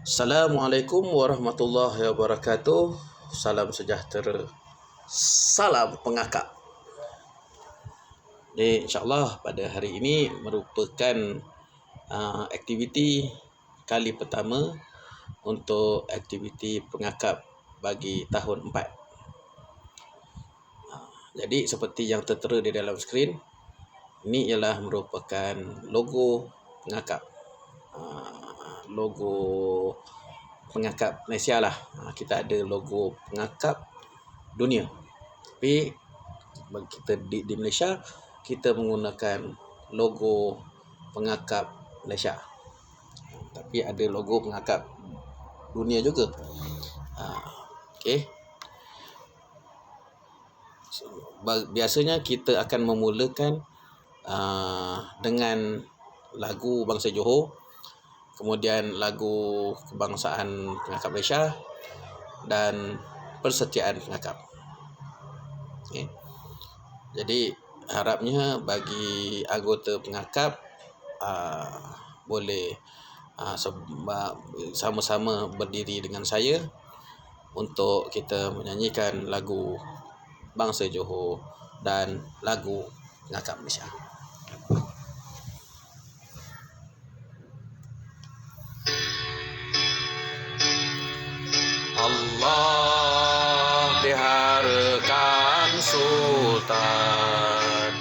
Assalamualaikum warahmatullahi wabarakatuh. Salam sejahtera. Salam pengakap. Jadi insyaAllah pada hari ini merupakan aktiviti kali pertama untuk aktiviti pengakap bagi tahun 4. Jadi seperti yang tertera di dalam skrin, ini ialah merupakan logo pengakap. Logo pengakap Malaysia lah. Kita ada logo pengakap dunia. Tapi bagi kita di Malaysia, kita menggunakan logo pengakap Malaysia. Tapi ada logo pengakap dunia juga. Okey. Biasanya kita akan memulakan dengan lagu bangsa Johor, kemudian lagu kebangsaan pengakap Malaysia dan persetiaan pengakap. Okay. Jadi harapnya bagi anggota pengakap boleh sama-sama berdiri dengan saya untuk kita menyanyikan lagu bangsa Johor dan lagu pengakap Malaysia. Allah diharakan Sultan,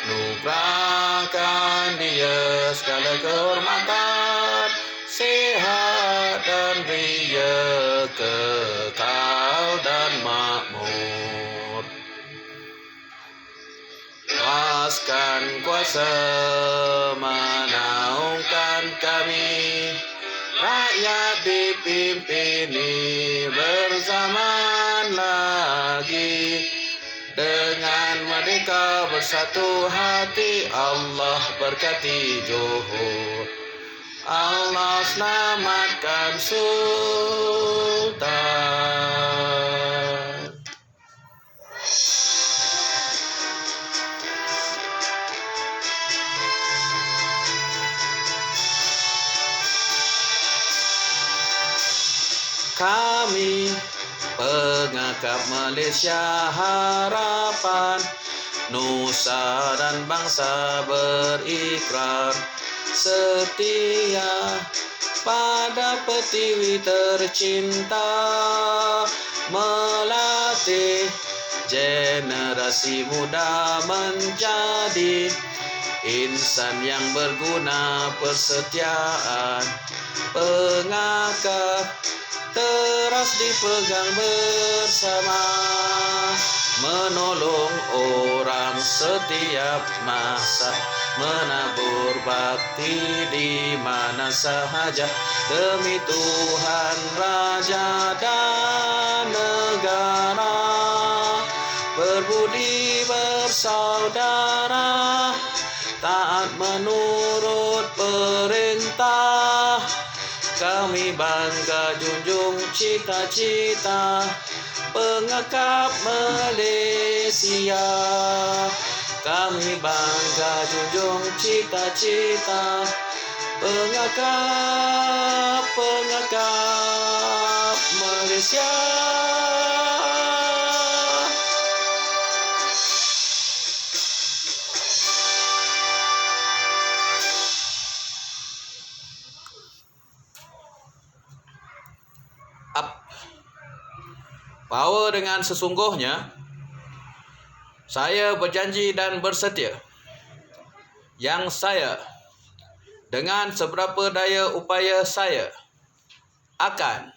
nugerahkan dia segala kehormatan, sihat dan ria, kekal dan makmur. Luaskan kuasa menaungkan kami, rakyat dipimpini berzaman lagi, dengan merdeka bersatu hati. Allah berkati Johor, Allah selamatkan Sultan. Kami pengakap Malaysia harapan, nusa dan bangsa berikrar setia pada pertiwi tercinta, melatih generasi muda menjadi insan yang berguna, persetiaan pengakap terus dipegang bersama, menolong orang setiap masa, menabur bakti di mana sahaja, demi Tuhan Raja dan negara, berbudi bersaudara, taat menurut perintah. Kami bangga junjung cita-cita pengakap Malaysia. Kami bangga junjung cita-cita pengakap Malaysia. Bahawa dengan sesungguhnya saya berjanji dan bersetia yang saya dengan seberapa daya upaya saya akan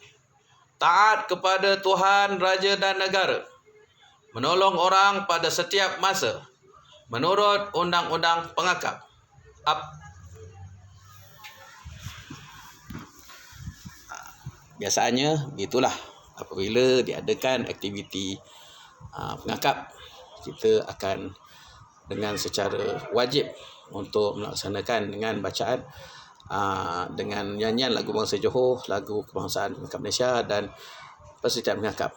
taat kepada Tuhan, Raja dan negara, menolong orang pada setiap masa menurut Undang-Undang Pengakap. Biasanya itulah apabila diadakan aktiviti pengakap, kita akan dengan secara wajib untuk melaksanakan dengan bacaan dengan nyanyian lagu bangsa Johor, lagu kebangsaan pengakap Malaysia dan persetiaan pengakap.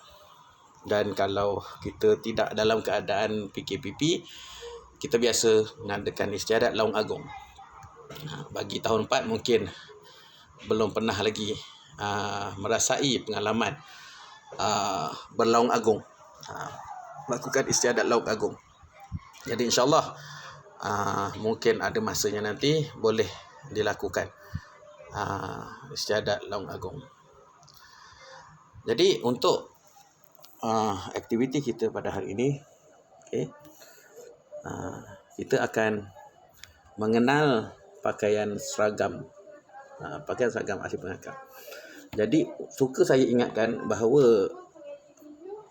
Dan kalau kita tidak dalam keadaan PKPP, kita biasa mengadakan istiadat Laung Agung. Bagi tahun 4 mungkin belum pernah lagi merasai pengalaman berlaung agung, melakukan istiadat laung agung. Jadi insyaAllah mungkin ada masanya nanti boleh dilakukan istiadat laung agung. Jadi untuk aktiviti kita pada hari ini, kita akan mengenal pakaian seragam ahli pengakap. Jadi suka saya ingatkan bahawa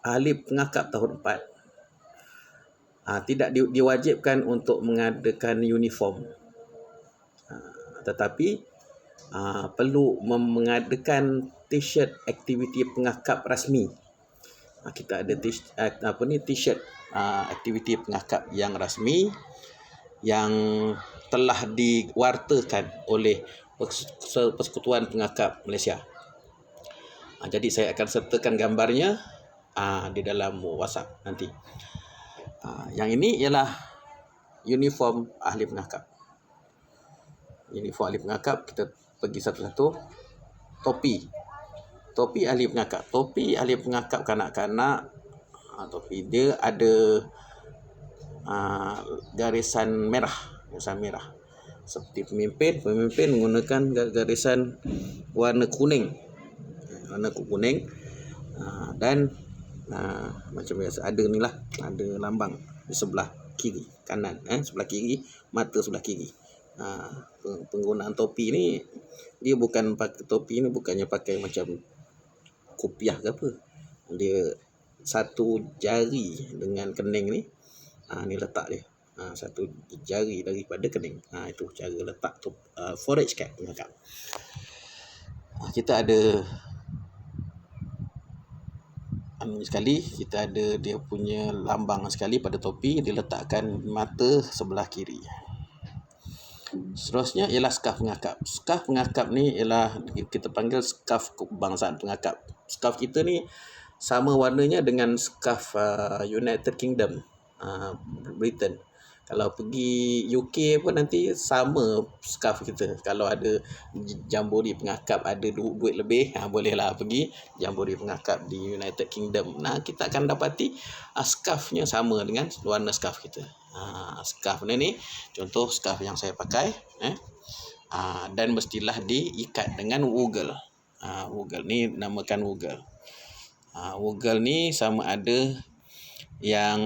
ahli pengakap tahun 4 tidak diwajibkan untuk mengadakan uniform, tetapi perlu mengadakan t-shirt aktiviti pengakap rasmi. Kita ada t-shirt aktiviti pengakap yang rasmi yang telah diwartakan oleh Persekutuan Pengakap Malaysia. Jadi saya akan sertakan gambarnya di dalam WhatsApp nanti. Yang ini ialah uniform ahli pengakap. Uniform ahli pengakap, kita pergi satu-satu. Topi ahli pengakap. Topi ahli pengakap kanak-kanak, topi dia ada garisan merah. Seperti pemimpin menggunakan garisan warna kuning. Dan macam biasa ada lambang di sebelah kiri kanan, sebelah kiri, mata sebelah kiri. Penggunaan topi ni, dia bukan pakai topi ni, bukannya pakai macam kopiah ke apa. Dia satu jari dengan kening ni, ni letak dia. Satu jari daripada kening. Itu cara letak forage cap pengakap. Kita ada kita ada dia punya lambang sekali pada topi, diletakkan mata sebelah kiri. Seterusnya ialah skaf pengakap. Skaf pengakap ni ialah kita panggil skaf kebangsaan pengakap. Skaf kita ni sama warnanya dengan skaf United Kingdom, Britain. Kalau pergi UK pun nanti sama skaf kita. Kalau ada jambori pengakap, ada duit lebih, bolehlah pergi jambori pengakap di United Kingdom. Kita akan dapati skafnya sama dengan warna skaf kita. Skaf ni contoh skaf yang saya pakai, dan mestilah diikat dengan woogle. Woogle ni namakan woogle. Woogle ni sama ada yang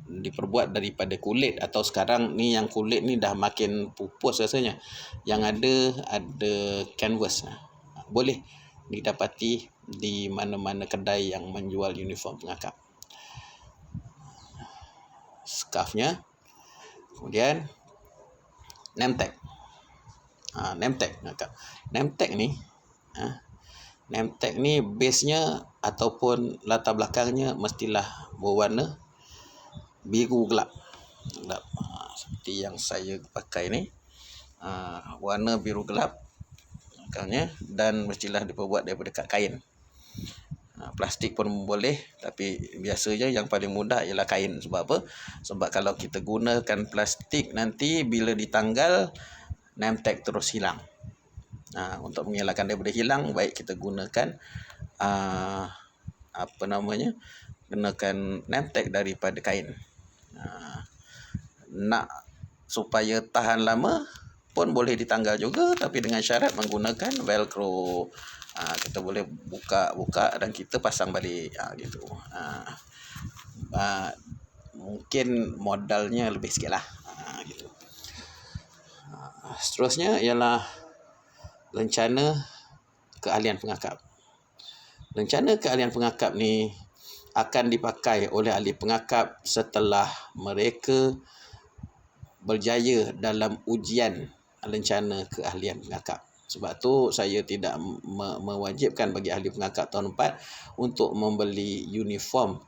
diperbuat daripada kulit, atau sekarang ni yang kulit ni dah makin pupus rasanya. Yang ada canvas. Boleh didapati di mana-mana kedai yang menjual uniform pengakap. Skafnya. Kemudian name tag. Name tag pengakap. Name tag ni base-nya ataupun latar belakangnya mestilah berwarna biru gelap. Seperti yang saya pakai ni, warna biru gelap belakangnya, dan mestilah diperbuat daripada kain. Plastik pun boleh, tapi biasanya yang paling mudah ialah kain. Sebab apa? Sebab kalau kita gunakan plastik, nanti bila ditanggal, name tag terus hilang. Untuk mengelakkan daripada hilang, baik kita gunakan gunakan name tag daripada kain. Nak supaya tahan lama pun boleh ditanggal juga, tapi dengan syarat menggunakan velcro. Kita boleh buka dan kita pasang balik, gitu. Mungkin modalnya lebih sikit lah, gitu. Seterusnya ialah lencana keahlian pengakap. Lencana keahlian pengakap ni akan dipakai oleh ahli pengakap setelah mereka berjaya dalam ujian lencana keahlian pengakap. Sebab tu saya tidak mewajibkan bagi ahli pengakap tahun 4 untuk membeli uniform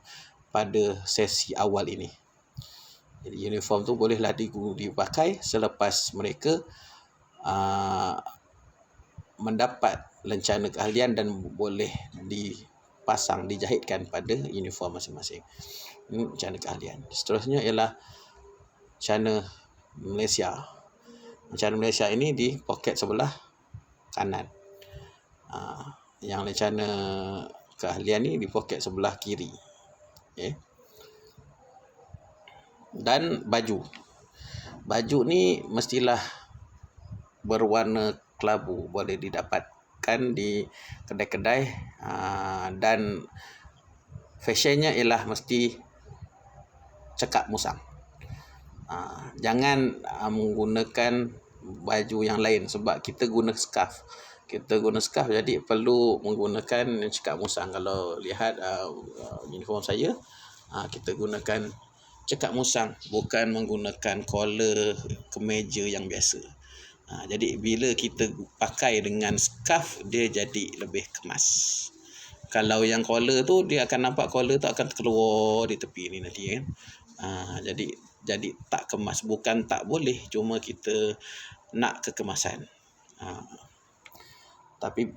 pada sesi awal ini. Jadi uniform tu bolehlah dipakai selepas mereka mendapat lencana keahlian dan boleh dipasang, dijahitkan pada uniform masing-masing. Ini lencana keahlian. Seterusnya ialah lencana Malaysia. Lencana Malaysia ini di poket sebelah kanan. Yang lencana keahlian ni di poket sebelah kiri. Okay. Dan baju ni mestilah berwarna kelabu, boleh didapatkan di kedai-kedai, dan fashionnya ialah mesti cekak musang. Jangan menggunakan baju yang lain sebab kita guna scarf. Jadi perlu menggunakan cekak musang. Kalau lihat uniform saya, kita gunakan cekak musang, bukan menggunakan collar kemeja yang biasa. Jadi bila kita pakai dengan scarf, dia jadi lebih kemas. Kalau yang collar tu, dia akan nampak collar tu akan keluar di tepi ni nanti kan. Jadi tak kemas. Bukan tak boleh, cuma kita nak kekemasan. Tapi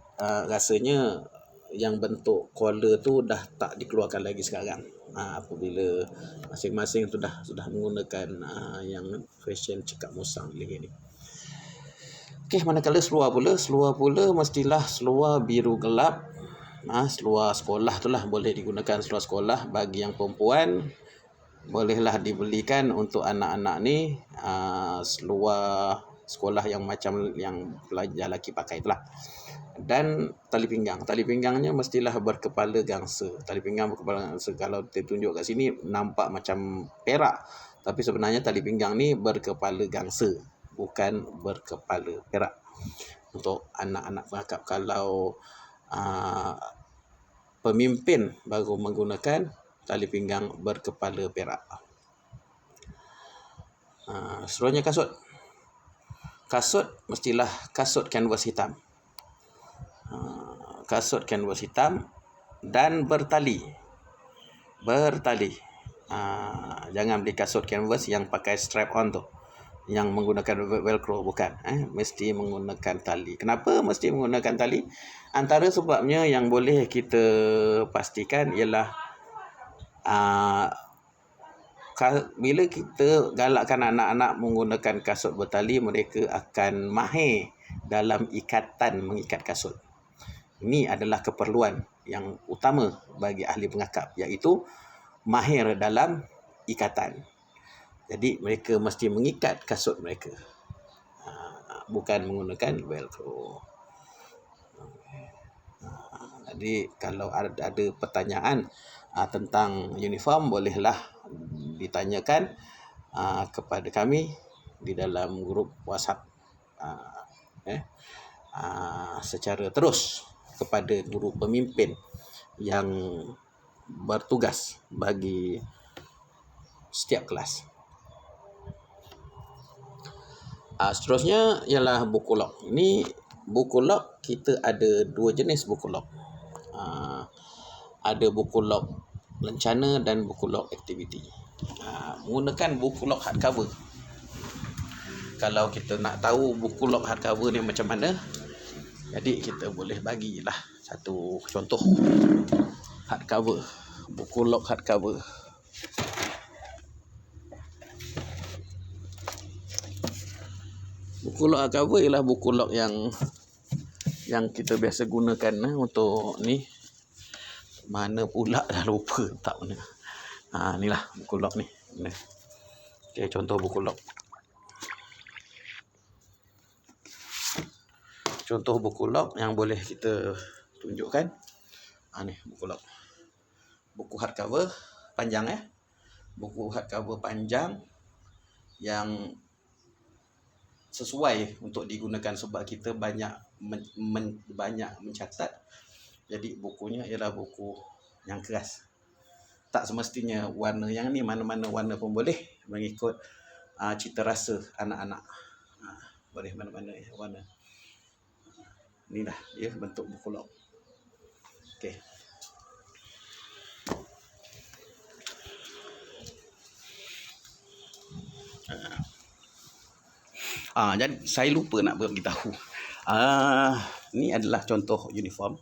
rasanya yang bentuk collar tu dah tak dikeluarkan lagi sekarang. Apabila masing-masing tu sudah menggunakan yang fashion cekak musang lagi ni. Okey, manakala seluar pula mestilah seluar biru gelap. Seluar sekolah tu lah boleh digunakan. Seluar sekolah bagi yang perempuan bolehlah dibelikan untuk anak-anak ni seluar sekolah yang macam yang pelajar lelaki pakai itulah. Dan tali pinggangnya mestilah berkepala gangsa. Tali pinggang berkepala gangsa, kalau kita tunjuk kat sini nampak macam perak, tapi sebenarnya tali pinggang ni berkepala gangsa, bukan berkepala perak. Untuk anak-anak pengakap, kalau pemimpin baru menggunakan tali pinggang berkepala perak. Seterusnya kasut mestilah kasut kanvas hitam. Kasut kanvas hitam dan bertali. Jangan beli kasut kanvas yang pakai strap on tu, yang menggunakan velcro, bukan. Mesti menggunakan tali. Kenapa mesti menggunakan tali? Antara sebabnya yang boleh kita pastikan ialah bila kita galakkan anak-anak menggunakan kasut bertali, mereka akan mahir dalam mengikat kasut. Ini adalah keperluan yang utama bagi ahli pengakap, iaitu mahir dalam ikatan. Jadi mereka mesti mengikat kasut mereka, bukan menggunakan velcro. Jadi kalau ada pertanyaan tentang uniform, bolehlah ditanyakan kepada kami di dalam grup WhatsApp secara terus kepada guru pemimpin yang bertugas bagi setiap kelas. Seterusnya ialah buku log. Ini buku log, kita ada dua jenis buku log. Ada buku log lencana dan buku log aktiviti. Menggunakan buku log hardcover. Kalau kita nak tahu buku log hardcover ni macam mana, jadi kita boleh bagilah satu contoh hardcover, buku log hardcover. Buku log hardcover ialah buku log yang kita biasa gunakan untuk ni. Mana pula dah lupa tak mana. Inilah buku log ni. Okey, contoh buku log. Contoh buku log yang boleh kita tunjukkan. Ni buku log. Buku hardcover panjang Buku hardcover panjang yang sesuai untuk digunakan sebab kita banyak mencatat. Jadi bukunya ialah buku yang keras. Tak semestinya warna yang ni, mana-mana warna pun boleh mengikut cita rasa anak-anak. Boleh mana-mana warna. Inilah dia bentuk buku log. Okey. Jadi saya lupa nak beritahu. Ini adalah contoh uniform.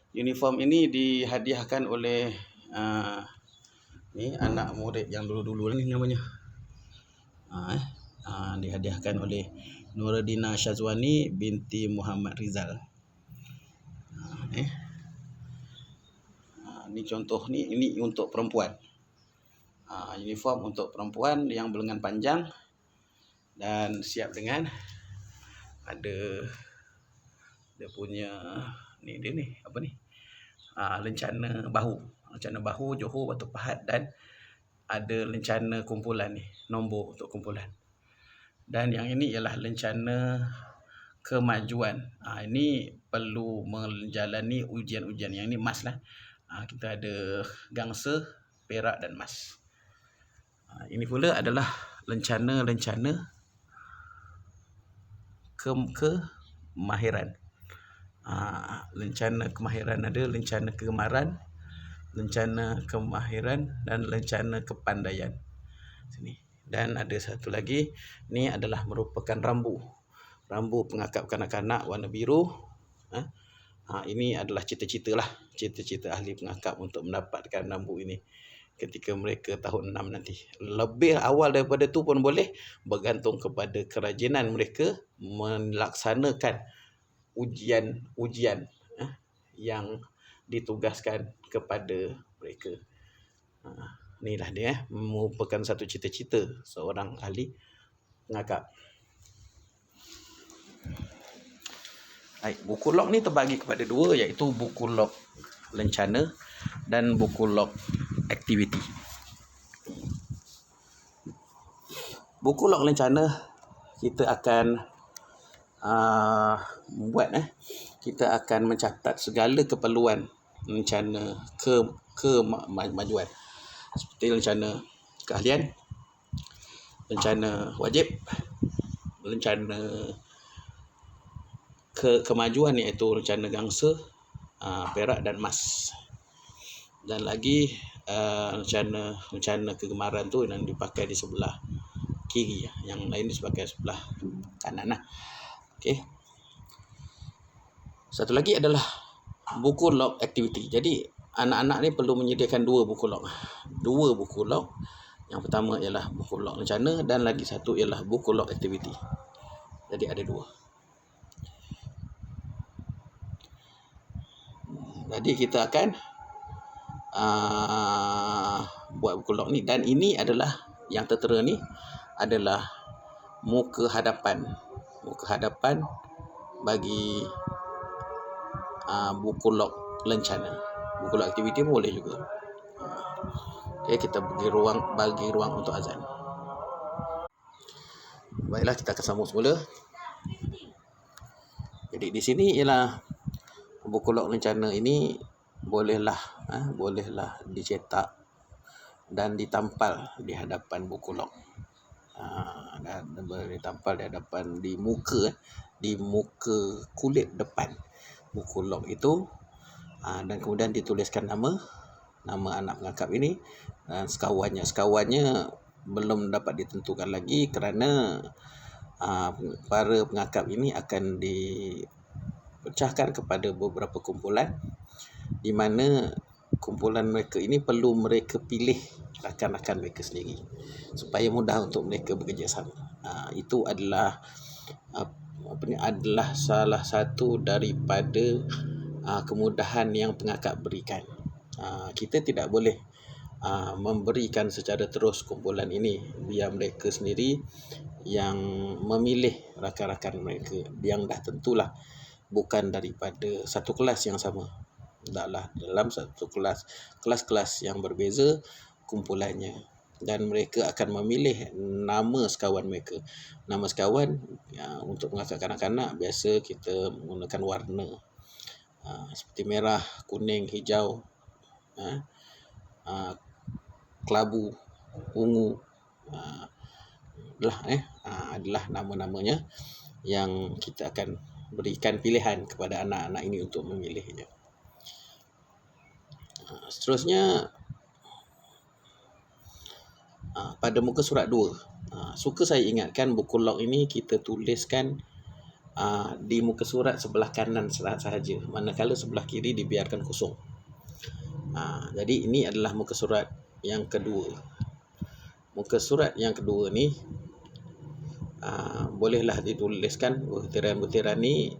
Uniform ini dihadiahkan oleh ni anak murid yang dulu-dulu ni namanya. Dihadiahkan oleh Nuruddina Syazwani binti Muhammad Rizal. Ini contoh ni, ini untuk perempuan. Uniform untuk perempuan yang berlengan panjang dan siap dengan ada dia punya dia ni apa ni? Lencana bahu Johor Batu Pahat, dan ada lencana kumpulan ni, nombor untuk kumpulan. Dan yang ini ialah lencana kemajuan. Ini perlu menjalani ujian-ujian. Yang ini emas lah. Kita ada gangsa, perak dan emas. Ini pula adalah lencana kemahiran. Lencana kemahiran ada lencana kegemaran, lencana kemahiran dan lencana kepandaian. Sini. Dan ada satu lagi, ni adalah merupakan rambu pengakap kanak-kanak warna biru. Ini adalah cita-cita ahli pengakap untuk mendapatkan rambu ini ketika mereka tahun 6 nanti. Lebih awal daripada tu pun boleh, bergantung kepada kerajinan mereka melaksanakan ujian yang ditugaskan kepada mereka. Inilah dia, merupakan satu cita-cita seorang ahli pengakap. Buku log ni terbagi kepada dua, iaitu buku log lencana dan buku log aktiviti. Buku log lencana kita akan kita akan mencatat segala keperluan lencana kemajuan, seperti lencana keahlian, lencana wajib, lencana kemajuan iaitu lencana gangsa, perak dan emas. Dan lagi lencana kegemaran tu yang dipakai di sebelah kiri, yang lain dipakai sebelah kanan lah. Okey. Satu lagi adalah buku log aktiviti. Jadi anak-anak ni perlu menyediakan dua buku log. Yang pertama ialah buku log lencana dan lagi satu ialah buku log aktiviti. Jadi ada dua. Jadi kita akan buat buku log ni, dan ini adalah yang tertera ni adalah muka hadapan bagi buku log lencana. Buku log aktiviti pun boleh juga. Okey, kita bagi ruang untuk azan. Baiklah, kita akan sambung semula. Jadi di sini ialah buku log lencana ini bolehlah dicetak dan ditampal di hadapan buku log. Dan ditampal di hadapan di muka kulit depan buku log itu, dan kemudian dituliskan nama anak pengakap ini dan sekawannya belum dapat ditentukan lagi kerana para pengakap ini akan dipecahkan kepada beberapa kumpulan, di mana kumpulan mereka ini perlu mereka pilih rakan-rakan mereka sendiri supaya mudah untuk mereka bekerjasama. Itu adalah adalah salah satu daripada kemudahan yang pengakap berikan. Kita tidak boleh memberikan secara terus kumpulan ini, biar mereka sendiri yang memilih rakan-rakan mereka yang dah tentulah bukan daripada satu kelas yang sama. Taklah dalam satu kelas yang berbeza kumpulannya, dan mereka akan memilih nama sekawan mereka. Nama sekawan untuk pengakap kanak-kanak biasa kita menggunakan warna seperti merah, kuning, hijau, kelabu, ungu, adalah nama-namanya yang kita akan berikan pilihan kepada anak-anak ini untuk memilihnya. Seterusnya pada muka surat 2, suka saya ingatkan buku log ini kita tuliskan di muka surat sebelah kanan sahaja, manakala sebelah kiri dibiarkan kosong. Jadi ini adalah muka surat yang kedua. Muka surat yang kedua ni bolehlah dituliskan butiran-butiran ni,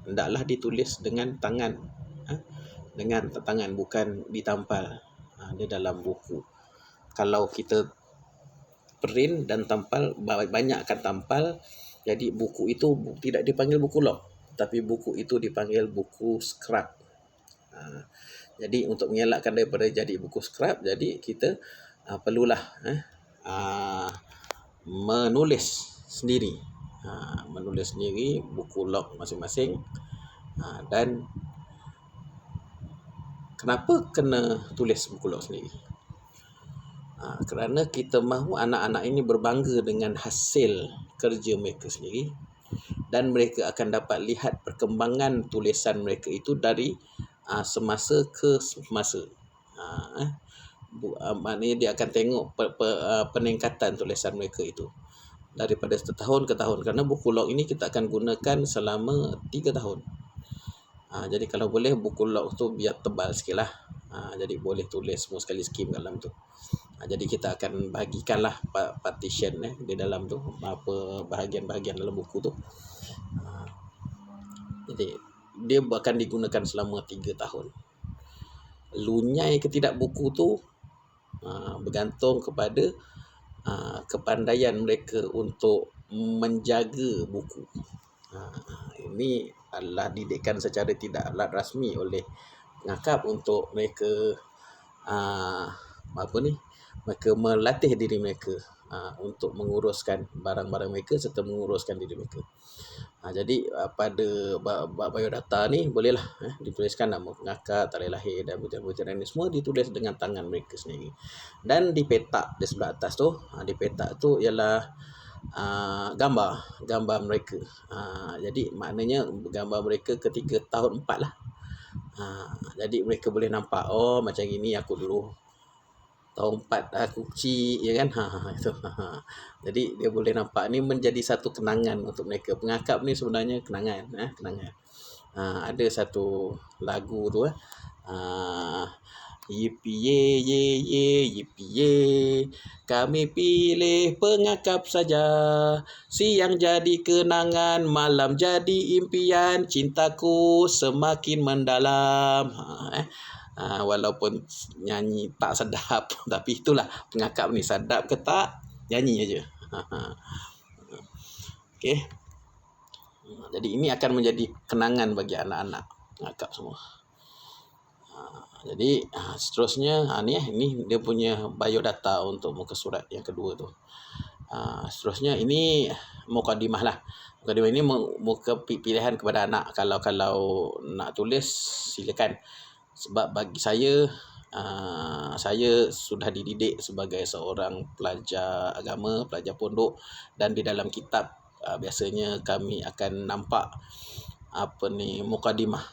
hendaklah ditulis dengan tangan, dengan tangan, bukan ditampal di dalam buku. Kalau kita print dan tampal, banyakkan tampal, jadi buku itu tidak dipanggil buku log, tapi buku itu dipanggil buku scrap. Jadi untuk mengelakkan daripada jadi buku scrap, jadi kita perlulah menulis sendiri, menulis sendiri buku log masing-masing. Dan kenapa kena tulis buku log sendiri? Kerana kita mahu anak-anak ini berbangga dengan hasil kerja mereka sendiri, dan mereka akan dapat lihat perkembangan tulisan mereka itu dari semasa ke semasa. Maknanya dia akan tengok peningkatan tulisan mereka itu daripada setahun ke tahun, kerana buku log ini kita akan gunakan selama 3 tahun. Jadi kalau boleh buku log tu biar tebal sikit lah, jadi boleh tulis semua sekali skim dalam tu. Jadi kita akan bahagikanlah partition di dalam tu, apa bahagian-bahagian dalam buku tu. Jadi dia akan digunakan selama 3 tahun. Lunyai ke tidak buku tu bergantung kepada kepandaian mereka untuk menjaga buku. Ini adalah didikan secara tidak rasmi oleh pengakap untuk mereka mereka melatih diri mereka untuk menguruskan barang-barang mereka serta menguruskan diri mereka. Jadi pada biodata ni bolehlah dituliskan nama pengakap, tarikh lahir dan butiran-butiran ni semua ditulis dengan tangan mereka sendiri. Dan di petak di sebelah atas tu, di petak tu ialah gambar mereka. Jadi maknanya gambar mereka ketika tahun 4 lah. Jadi mereka boleh nampak, oh macam gini aku dulu tahun 4 aku kecil, ya kan. Itu. Jadi dia boleh nampak, ni menjadi satu kenangan untuk mereka. Pengakap ni sebenarnya kenangan, kenangan. Ada satu lagu tu yippee ye ye ye yippee ye, kami pilih pengakap saja, siang jadi kenangan, malam jadi impian, cintaku semakin mendalam. Walaupun nyanyi tak sedap, tapi itulah pengakap ni, sedap ke tak nyanyi aja. Okey. Jadi ini akan menjadi kenangan bagi anak-anak pengakap semua. Jadi seterusnya ni dia punya biodata untuk muka surat yang kedua tu. Seterusnya ini mukadimah lah. Mukadimah ini muka pilihan kepada anak. Kalau nak tulis silakan. Sebab bagi saya sudah dididik sebagai seorang pelajar agama, pelajar pondok, dan di dalam kitab biasanya kami akan nampak mukadimah.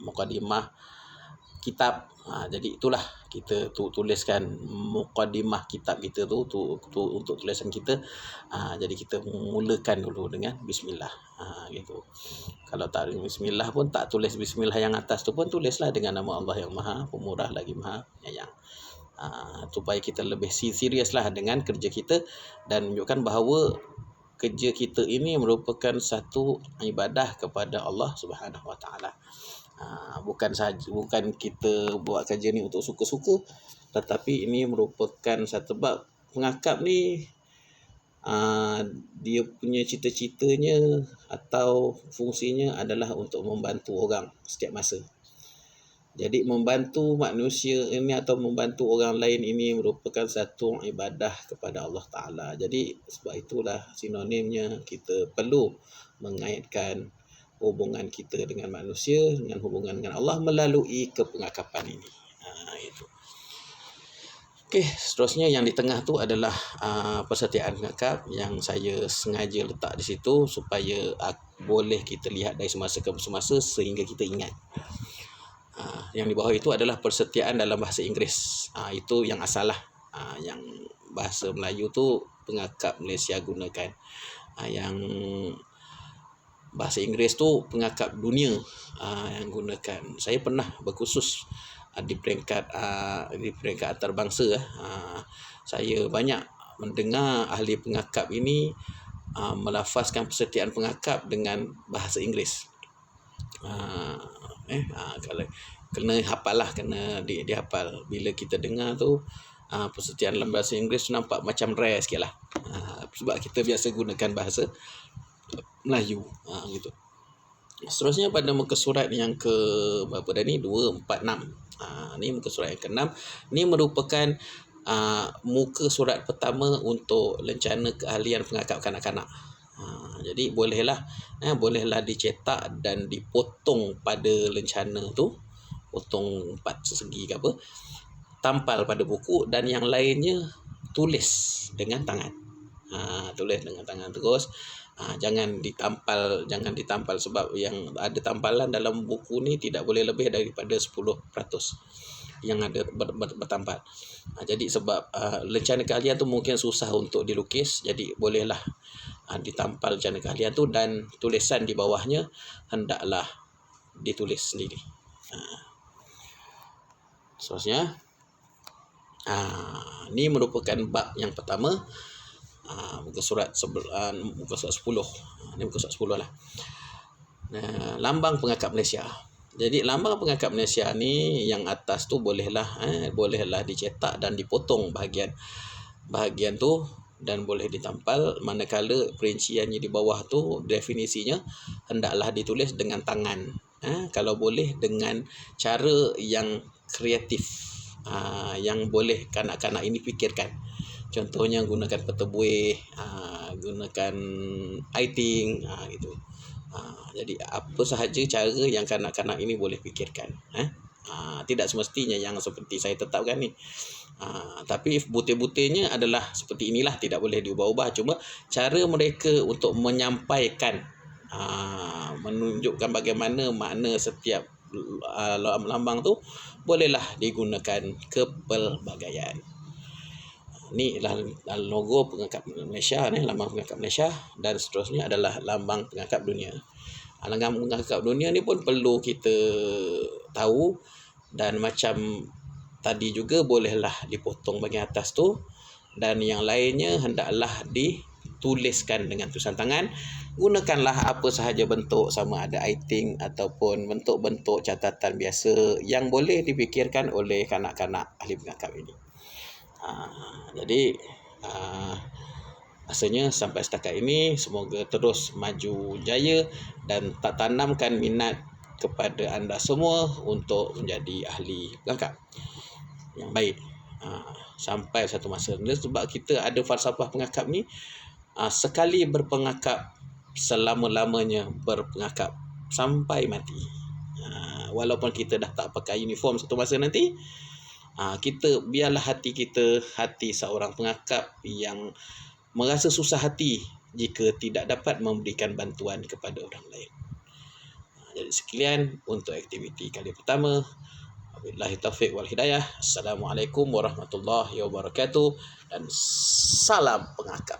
Mukadimah kitab. Jadi itulah kita tuliskan mukadimah kitab kita tu untuk tulisan kita. Jadi kita mulakan dulu dengan bismillah. Gitu. Kalau tak bismillah pun tak tulis bismillah yang atas tu pun, tulislah dengan nama Allah yang Maha Pemurah lagi Maha Penyayang. Supaya kita lebih seriuslah dengan kerja kita dan menunjukkan bahawa kerja kita ini merupakan satu ibadah kepada Allah Subhanahu Wa Taala. Bukan kita buat kerja ni untuk suka-suka, tetapi ini merupakan satu bab. Pengakap ni dia punya cita-citanya atau fungsinya adalah untuk membantu orang setiap masa. Jadi membantu manusia ini atau membantu orang lain ini merupakan satu ibadah kepada Allah Ta'ala. Jadi sebab itulah sinonimnya kita perlu mengaitkan hubungan kita dengan manusia dengan hubungan dengan Allah melalui kepengakapan ini. Itu. Okey, seterusnya yang di tengah tu adalah persetiaan pengakap yang saya sengaja letak di situ supaya boleh kita lihat dari semasa ke semasa sehingga kita ingat. Yang di bawah itu adalah persetiaan dalam bahasa Inggeris. Itu yang asal lah. Yang bahasa Melayu tu pengakap Malaysia gunakan. Yang bahasa Inggeris tu pengakap dunia yang gunakan. Saya pernah berkursus di peringkat antarabangsa. Saya banyak mendengar ahli pengakap ini melafazkan persetiaan pengakap dengan bahasa Inggeris. Kalau kena hafal lah, kena dihafal. Bila kita dengar tu persetiaan dalam bahasa Inggeris nampak macam rare sikit lah. Sebab kita biasa gunakan bahasa Melayu. Gitu. Seterusnya pada muka surat yang ke berapa dah ni? 2, 4, 6. Ni muka surat yang ke-6. Ni merupakan muka surat pertama untuk lencana keahlian pengakap kanak-kanak. Jadi bolehlah dicetak dan dipotong pada lencana tu, potong 4 segi ke apa, tampal pada buku, dan yang lainnya tulis dengan tangan. Tulis dengan tangan terus. Jangan ditampal sebab yang ada tampalan dalam buku ni tidak boleh lebih daripada 10% yang ada bertampal. Jadi sebab lencana keahlian tu mungkin susah untuk dilukis, jadi bolehlah ditampal lencana keahlian tu, dan tulisan di bawahnya hendaklah ditulis sendiri. Seterusnya ni merupakan bab yang pertama, muka surat 10. Ni muka surat 10 lah. Lambang pengakap Malaysia. Jadi lambang pengakap Malaysia ni yang atas tu bolehlah dicetak dan dipotong bahagian tu, dan boleh ditampal, manakala perinciannya di bawah tu definisinya hendaklah ditulis dengan tangan. Kalau boleh dengan cara yang kreatif, yang boleh kanak-kanak ini fikirkan. Contohnya gunakan peta buih, gunakan iting, gitu. Jadi apa sahaja cara yang kanak-kanak ini boleh fikirkan. Tidak semestinya yang seperti saya tetapkan ni. Tapi butir-butirnya adalah seperti inilah, tidak boleh diubah-ubah. Cuma cara mereka untuk menyampaikan, menunjukkan bagaimana makna setiap lambang tu, bolehlah digunakan kepelbagaian. Ni adalah logo pengakap Malaysia ni, lambang pengakap Malaysia, dan seterusnya adalah lambang pengakap dunia. Lambang pengakap dunia ni pun perlu kita tahu, dan macam tadi juga bolehlah dipotong bahagian atas tu, dan yang lainnya hendaklah dituliskan dengan tulisan tangan. Gunakanlah apa sahaja bentuk, sama ada iting ataupun bentuk-bentuk catatan biasa yang boleh dipikirkan oleh kanak-kanak ahli pengakap ini. Jadi rasanya sampai setakat ini semoga terus maju jaya dan tak tanamkan minat kepada anda semua untuk menjadi ahli pengakap yang baik sampai satu masa. Sebab kita ada falsafah pengakap ni, sekali berpengakap selama-lamanya berpengakap sampai mati. Walaupun kita dah tak pakai uniform satu masa nanti, kita biarlah hati seorang pengakap yang merasa susah hati jika tidak dapat memberikan bantuan kepada orang lain. Jadi sekian untuk aktiviti kali pertama. Wabillahi taufiq wal hidayah. Assalamualaikum warahmatullahi wabarakatuh, dan salam pengakap.